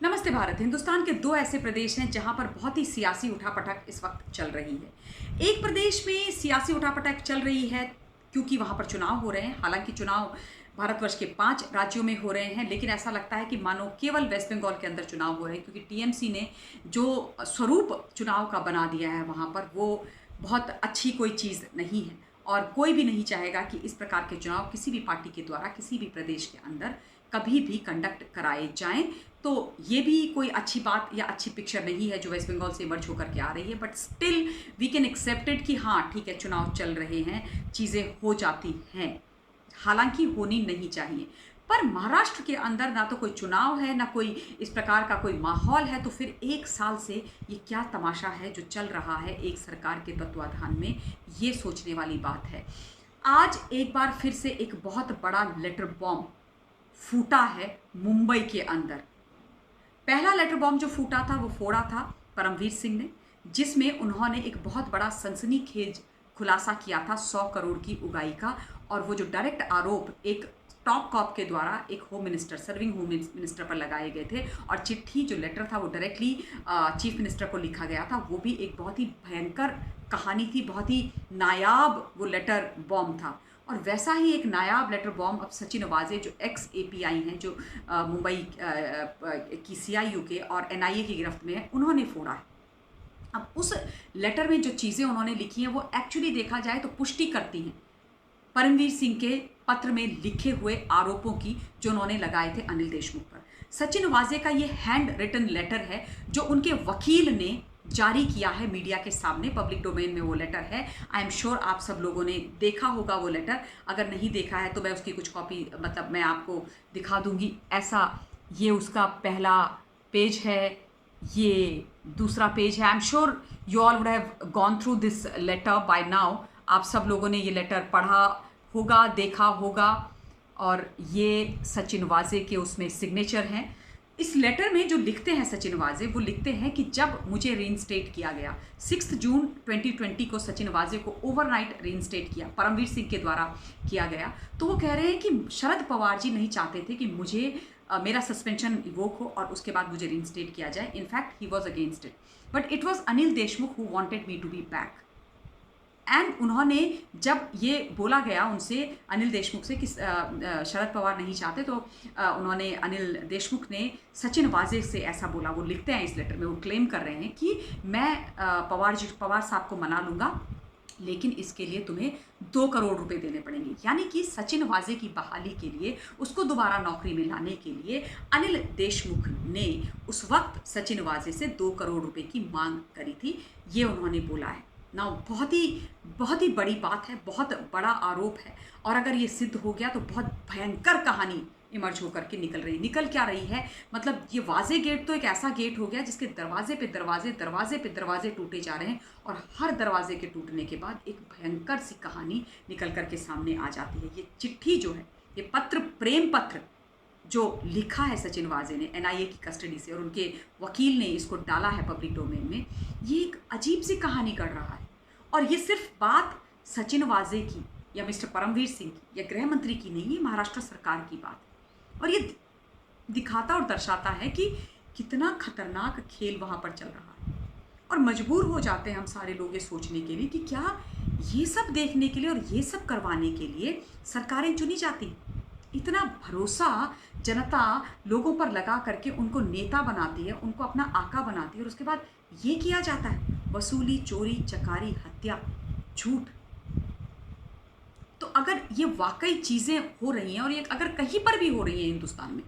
नमस्ते भारत। हिंदुस्तान के दो ऐसे प्रदेश हैं जहां पर बहुत ही सियासी उठापटक इस वक्त चल रही है। एक प्रदेश में सियासी उठापटक चल रही है क्योंकि वहां पर चुनाव हो रहे हैं। हालांकि चुनाव भारतवर्ष के 5 राज्यों में हो रहे हैं, लेकिन ऐसा लगता है कि मानो केवल वेस्ट बंगाल के अंदर चुनाव हो रहे हैं, क्योंकि टीएमसी ने जो स्वरूप चुनाव का बना दिया है वहां पर, वो बहुत अच्छी कोई चीज़ नहीं है। और कोई भी नहीं चाहेगा कि इस प्रकार के चुनाव किसी भी पार्टी के द्वारा किसी भी प्रदेश के अंदर कभी भी कंडक्ट कराए जाएं। तो ये भी कोई अच्छी बात या अच्छी पिक्चर नहीं है जो वेस्ट बंगाल से इमर्ज होकर के आ रही है। But still we can accept it कि हाँ ठीक है, चुनाव चल रहे हैं, चीज़ें हो जाती हैं, हालांकि होनी नहीं चाहिए। पर महाराष्ट्र के अंदर ना तो कोई चुनाव है, ना कोई इस प्रकार का कोई माहौल है, तो फिर एक साल से ये क्या तमाशा है जो चल रहा है एक सरकार के तत्वाधान में, ये सोचने वाली बात है। आज एक बार फिर से एक बहुत बड़ा लेटर बॉम्ब फूटा है मुंबई के अंदर। पहला लेटर बॉम्ब जो फूटा था वो फोड़ा था परमवीर सिंह ने, जिसमें उन्होंने एक बहुत बड़ा सनसनीखेज खुलासा किया था 100 करोड़ की उगाही का। और वो जो डायरेक्ट आरोप एक टॉप कॉप के द्वारा एक home minister, serving home minister पर लगाए गए थे, और चिट्ठी जो लेटर था वो डायरेक्टली चीफ मिनिस्टर को लिखा गया था, वो भी एक बहुत ही भयंकर कहानी थी, बहुत ही नायाब वो लेटर बॉम्ब था। और वैसा ही एक नायाब लेटर बॉम्ब अब सचिन वाजे जो एक्स एपीआई हैं, जो मुंबई की सीआईयू के और एनआईए की गिरफ्त में है, उन्होंने फोड़ा है। अब उस लेटर में जो चीज़ें उन्होंने लिखी हैं वो एक्चुअली देखा जाए तो पुष्टि करती हैं परमवीर सिंह के पत्र में लिखे हुए आरोपों की जो उन्होंने लगाए थे अनिल देशमुख पर। सचिन वाजे का ये हैंड रिटन लेटर है जो उनके वकील ने जारी किया है मीडिया के सामने, पब्लिक डोमेन में वो लेटर है। आई एम श्योर आप सब लोगों ने देखा होगा वो लेटर। अगर नहीं देखा है तो मैं उसकी कुछ कॉपी मतलब मैं आपको दिखा दूंगी। ऐसा ये उसका पहला पेज है, ये दूसरा पेज है। I am sure you all would have gone through this letter by now. आप सब लोगों ने ये लेटर पढ़ा होगा, देखा होगा। और ये सचिन वाजे के उसमें सिग्नेचर हैं। इस लेटर में जो लिखते हैं सचिन वाजे, वो लिखते हैं कि जब मुझे रीइंस्टेट किया गया 6 जून 2020 को, सचिन वाजे को ओवरनाइट रीइंस्टेट किया परमवीर सिंह के द्वारा किया गया। तो वो कह रहे हैं कि शरद पवार जी नहीं चाहते थे कि मुझे मेरा सस्पेंशन रिवोक हो और उसके बाद मुझे रीइंस्टेट किया जाए। In fact he was against it, but it was Anil Deshmukh who wanted me to be back. And उन्होंने जब ये बोला गया उनसे, अनिल देशमुख से, कि शरद पवार नहीं चाहते, तो उन्होंने, अनिल देशमुख ने सचिन वाजे से ऐसा बोला। वो लिखते हैं इस लेटर में, वो क्लेम कर रहे हैं कि मैं पवार साहब को मना लूँगा, लेकिन इसके लिए तुम्हें 2 करोड़ रुपए देने पड़ेंगे। यानी कि सचिन वाजे की बहाली के लिए, उसको दोबारा नौकरी में लाने के लिए अनिल देशमुख ने उस वक्त सचिन वाजे से 2 करोड़ रुपए की मांग करी थी। ये उन्होंने बोला है ना। बहुत ही बड़ी बात है, बहुत बड़ा आरोप है। और अगर ये सिद्ध हो गया तो बहुत भयंकर कहानी इमर्ज होकर के निकल क्या रही है। मतलब ये वाजे गेट तो एक ऐसा गेट हो गया जिसके दरवाजे पे दरवाजे टूटे जा रहे हैं, और हर दरवाजे के टूटने के बाद एक भयंकर सी कहानी निकल करके सामने आ जाती है। ये चिट्ठी जो है, ये पत्र, प्रेम पत्र जो लिखा है सचिन वाजे ने एनआईए की कस्टडी से, और उनके वकील ने इसको डाला है पब्लिक डोमेन में, ये एक अजीब सी कहानी कर रहा है। और ये सिर्फ बात सचिन वाजे की या मिस्टर परमवीर सिंह की या गृह मंत्री की नहीं है, महाराष्ट्र सरकार की बात है। और ये दिखाता और दर्शाता है कि कितना खतरनाक खेल वहाँ पर चल रहा है। और मजबूर हो जाते हैं हम सारे लोग ये सोचने के लिए कि क्या ये सब देखने के लिए और ये सब करवाने के लिए सरकारें चुनी जाती? इतना भरोसा जनता लोगों पर लगा करके उनको नेता बनाती है, उनको अपना आका बनाती है, और उसके बाद ये किया जाता है, वसूली, चोरी, चकारी, हत्या, झूठ। तो अगर ये वाकई चीज़ें हो रही हैं, और ये अगर कहीं पर भी हो रही हैं हिंदुस्तान में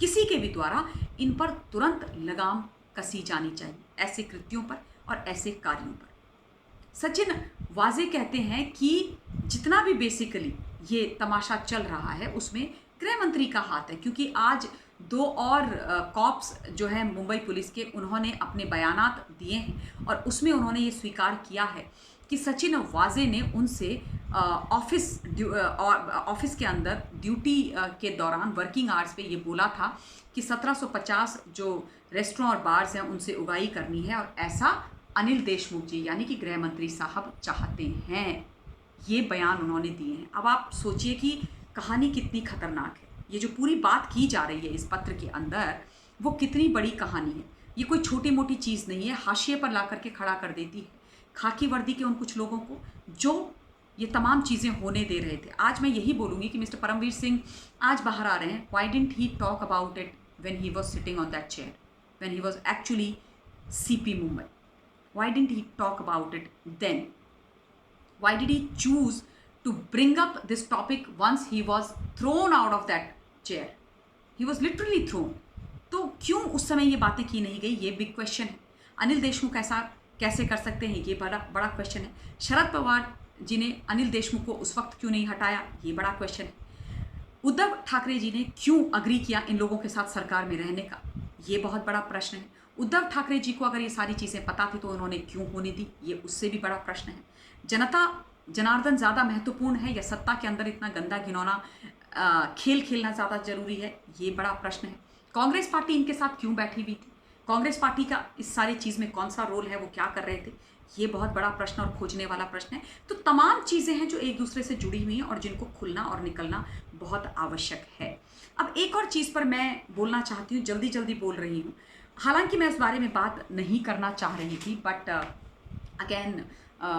किसी के भी द्वारा, इन पर तुरंत लगाम कसी जानी चाहिए, ऐसे कृत्यों पर और ऐसे कार्यों पर। सचिन वाजे कहते हैं कि जितना भी बेसिकली ये तमाशा चल रहा है उसमें गृह मंत्री का हाथ है, क्योंकि आज 2 और कॉप्स जो है मुंबई पुलिस के, उन्होंने अपने बयानात दिए हैं, और उसमें उन्होंने ये स्वीकार किया है कि सचिन वाजे ने उनसे ऑफिस के अंदर ड्यूटी के दौरान वर्किंग आवर्स पे ये बोला था कि 1750 जो रेस्टोरेंट और बार्स हैं उनसे उगाही करनी है, और ऐसा अनिल देशमुख जी यानी कि गृह मंत्री साहब चाहते हैं। ये बयान उन्होंने दिए हैं। अब आप सोचिए कि कहानी कितनी खतरनाक है। ये जो पूरी बात की जा रही है इस पत्र के अंदर, वो कितनी बड़ी कहानी है। ये कोई छोटी मोटी चीज़ नहीं है, हाशिए पर ला करके खड़ा कर देती है खाकी वर्दी के उन कुछ लोगों को जो ये तमाम चीज़ें होने दे रहे थे। आज मैं यही बोलूँगी कि मिस्टर परमवीर सिंह आज बाहर आ रहे हैं। Why didn't he talk about it when he was sitting on that chair, when he was actually CP Mumbai? Why didn't he talk about it then? Why did he choose to bring up this topic once he was thrown out of that chair? He was literally thrown. तो क्यों उस समय ये बातें की नहीं गई? ये बिग क्वेश्चन है। अनिल देशमुख ऐसा कैसे कर सकते हैं? ये बड़ा बड़ा क्वेश्चन है। शरद पवार जी ने अनिल देशमुख को उस वक्त क्यों नहीं हटाया? ये बड़ा क्वेश्चन है। उद्धव ठाकरे जी ने क्यों अग्री किया इन लोगों के साथ सरकार में रहने का? ये बहुत बड़ा प्रश्न है। उद्धव ठाकरे जी को अगर ये सारी चीज़ें पता थी तो उन्होंने क्यों होने दी? ये उससे भी बड़ा प्रश्न है। जनता जनार्दन ज़्यादा महत्वपूर्ण है या सत्ता के अंदर इतना गंदा घिनौना खेल खेलना ज़्यादा जरूरी है? ये बड़ा प्रश्न है। कांग्रेस पार्टी इनके साथ क्यों बैठी हुई थी? कांग्रेस पार्टी का इस सारी चीज़ में कौन सा रोल है? वो क्या कर रहे थे? ये बहुत बड़ा प्रश्न और खोजने वाला प्रश्न है। तो तमाम चीज़ें हैं जो एक दूसरे से जुड़ी हुई हैं और जिनको खुलना और निकलना बहुत आवश्यक है। अब एक और चीज़ पर मैं बोलना चाहती हूँ, जल्दी जल्दी बोल रही हूँ। हालांकि मैं इस बारे में बात नहीं करना चाह रही थी, बट अगेन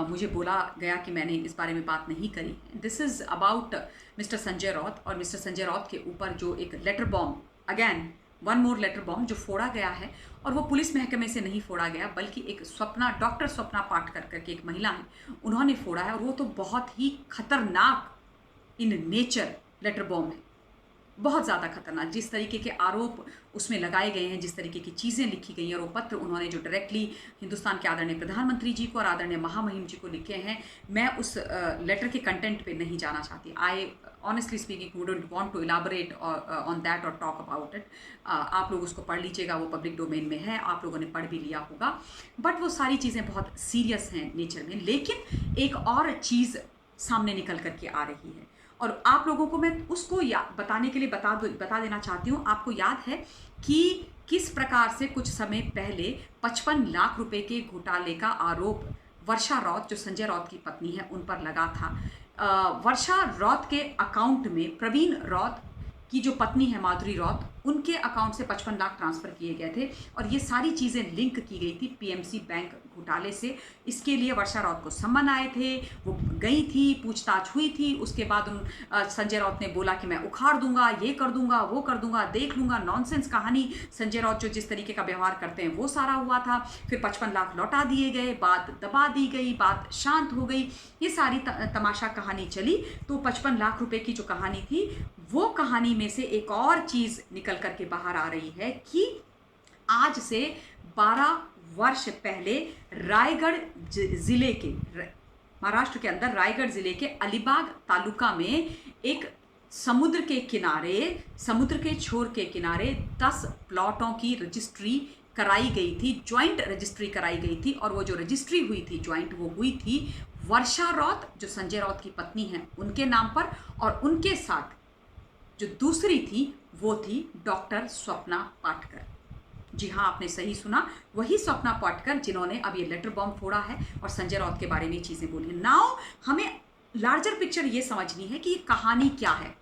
मुझे बोला गया कि मैंने इस बारे में बात नहीं करी। This is about mister Sanjay Raut और मिस्टर संजय रौत के ऊपर जो एक letter bomb, again one more letter bomb जो फोड़ा गया है, और वो पुलिस महकमे से नहीं फोड़ा गया बल्कि एक स्वप्ना, डॉक्टर स्वप्ना पाटकर करके एक महिला है, उन्होंने फोड़ा है। और वो तो बहुत ही खतरनाक इन नेचर लेटर बॉम्ब है, बहुत ज़्यादा खतरनाक। जिस तरीके के आरोप उसमें लगाए गए हैं, जिस तरीके की चीज़ें लिखी गई हैं, और वो पत्र उन्होंने जो डायरेक्टली हिंदुस्तान के आदरणीय प्रधानमंत्री जी को और आदरणीय महामहिम जी को लिखे हैं, मैं उस लेटर के कंटेंट पे नहीं जाना चाहती। I honestly speaking wouldn't want to elaborate on that और टॉक अबाउट इट। आप लोग उसको पढ़ लीजिएगा, वो पब्लिक डोमेन में है, आप लोगों ने पढ़ भी लिया होगा। बट वो सारी चीज़ें बहुत सीरियस हैं नेचर में। लेकिन एक और चीज़ सामने निकल करके आ रही है और आप लोगों को मैं उसको बताने के लिए बता देना चाहती हूँ। आपको याद है कि किस प्रकार से कुछ समय पहले 55 लाख रुपए के घोटाले का आरोप वर्षा रौत, जो संजय रौत की पत्नी है, उन पर लगा था। वर्षा रौत के अकाउंट में प्रवीण रौत की जो पत्नी है माधुरी रौत, उनके अकाउंट से 55 लाख ट्रांसफ़र किए गए थे और ये सारी चीज़ें लिंक की गई थी पीएमसी बैंक घोटाले से। इसके लिए वर्षा रौत को सम्मन आए थे, वो गई थी, पूछताछ हुई थी। उसके बाद संजय रौत ने बोला कि मैं उखाड़ दूंगा, ये कर दूंगा, वो कर दूंगा, देख लूंगा। नॉनसेंस कहानी। संजय रौत जो जिस तरीके का व्यवहार करते हैं वो सारा हुआ था। फिर 55 लाख लौटा दिए गए, बात दबा दी गई, बात शांत हो गई। ये सारी तमाशा कहानी चली। तो 55 लाख रुपए की जो कहानी थी, वो कहानी में से एक और चीज़ निकल करके बाहर आ रही है कि आज से 12 वर्ष पहले रायगढ़ ज़िले के, महाराष्ट्र के अंदर रायगढ़ ज़िले के अलीबाग तालुका में एक समुद्र के किनारे, समुद्र के छोर के किनारे 10 प्लॉटों की रजिस्ट्री कराई गई थी, ज्वाइंट रजिस्ट्री कराई गई थी। और वो जो रजिस्ट्री हुई थी ज्वाइंट, वो हुई थी वर्षा रौत, जो संजय रौत की पत्नी है, उनके नाम पर। और उनके साथ जो दूसरी थी वो थी डॉक्टर स्वप्ना पाटकर। जी हाँ, आपने सही सुना, वही स्वप्ना पाटकर जिन्होंने अब ये लेटर बॉम्ब फोड़ा है और संजय रौत के बारे में चीज़ें बोली हैं। नाउ हमें लार्जर पिक्चर ये समझनी है कि ये कहानी क्या है।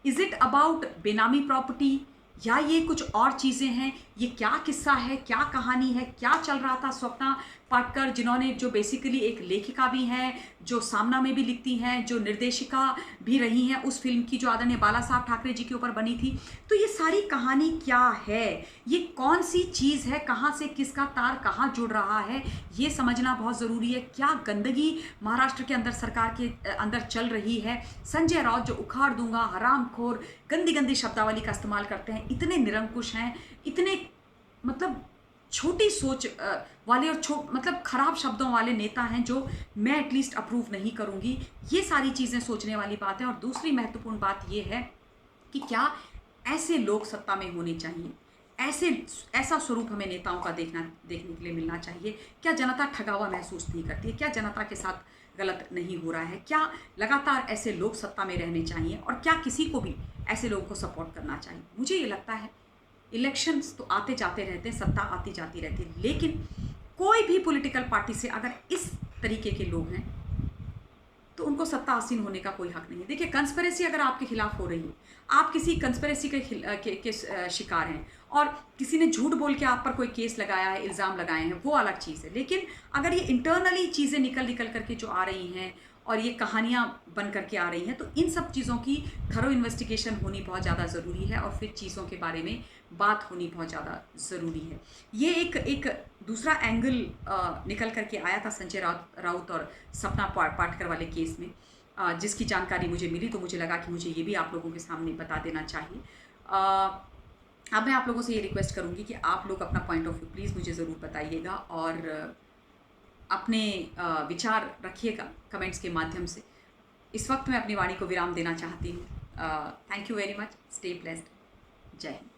इज इट अबाउट बेनामी प्रॉपर्टी या ये कुछ और चीज़ें हैं? ये क्या किस्सा है, क्या कहानी है, क्या चल रहा था? स्वप्ना पाटकर जिन्होंने, जो बेसिकली एक लेखिका भी हैं, जो सामना में भी लिखती हैं, जो निर्देशिका भी रही हैं उस फिल्म की जो आदरणीय बाला साहब ठाकरे जी के ऊपर बनी थी। तो ये सारी कहानी क्या है, ये कौन सी चीज़ है, कहाँ से किसका तार कहाँ जुड़ रहा है, ये समझना बहुत ज़रूरी है। क्या गंदगी महाराष्ट्र के अंदर, सरकार के अंदर चल रही है? संजय रौत जो उखाड़ दूंगा, हरामखोर, गंदी गंदी शब्दावली का इस्तेमाल करते हैं, इतने निरंकुश हैं, इतने मतलब छोटी सोच वाले और मतलब खराब शब्दों वाले नेता हैं, जो मैं एटलीस्ट अप्रूव नहीं करूंगी। ये सारी चीज़ें सोचने वाली बात है। और दूसरी महत्वपूर्ण बात ये है कि क्या ऐसे लोग सत्ता में होने चाहिए? ऐसा स्वरूप हमें नेताओं का देखने के लिए मिलना चाहिए। क्या जनता ठगा महसूस नहीं करती है? क्या जनता के साथ गलत नहीं हो रहा है? क्या लगातार ऐसे लोग सत्ता में रहने चाहिए? और क्या किसी को भी ऐसे लोगों को सपोर्ट करना चाहिए? मुझे ये लगता है इलेक्शंस तो आते जाते रहते हैं, सत्ता आती जाती रहती है, लेकिन कोई भी पॉलिटिकल पार्टी से अगर इस तरीके के लोग हैं तो उनको सत्ता आसीन होने का कोई हक नहीं है। देखिए, कंस्पिरेसी अगर आपके खिलाफ हो रही है, आप किसी कंस्पिरेसी के शिकार हैं और किसी ने झूठ बोल के आप पर कोई केस लगाया है, इल्ज़ाम लगाए हैं, वो अलग चीज़ है। लेकिन अगर ये इंटरनली चीज़ें निकल करके जो आ रही हैं और ये कहानियाँ बन करके आ रही हैं, तो इन सब चीज़ों की थरो इन्वेस्टिगेशन होनी बहुत ज़्यादा ज़रूरी है और फिर चीज़ों के बारे में बात होनी बहुत ज़्यादा ज़रूरी है। ये एक दूसरा एंगल निकल करके आया था संजय राउत और सपना पाटकर वाले केस में, जिसकी जानकारी मुझे मिली, तो मुझे लगा कि मुझे ये भी आप लोगों के सामने बता देना चाहिए। अब मैं आप लोगों से ये रिक्वेस्ट करूँगी कि आप लोग अपना पॉइंट ऑफ व्यू प्लीज़ मुझे ज़रूर बताइएगा और अपने विचार रखिएगा कमेंट्स के माध्यम से। इस वक्त मैं अपनी वाणी को विराम देना चाहती हूँ। Thank you very much. Stay blessed. जय हिंद।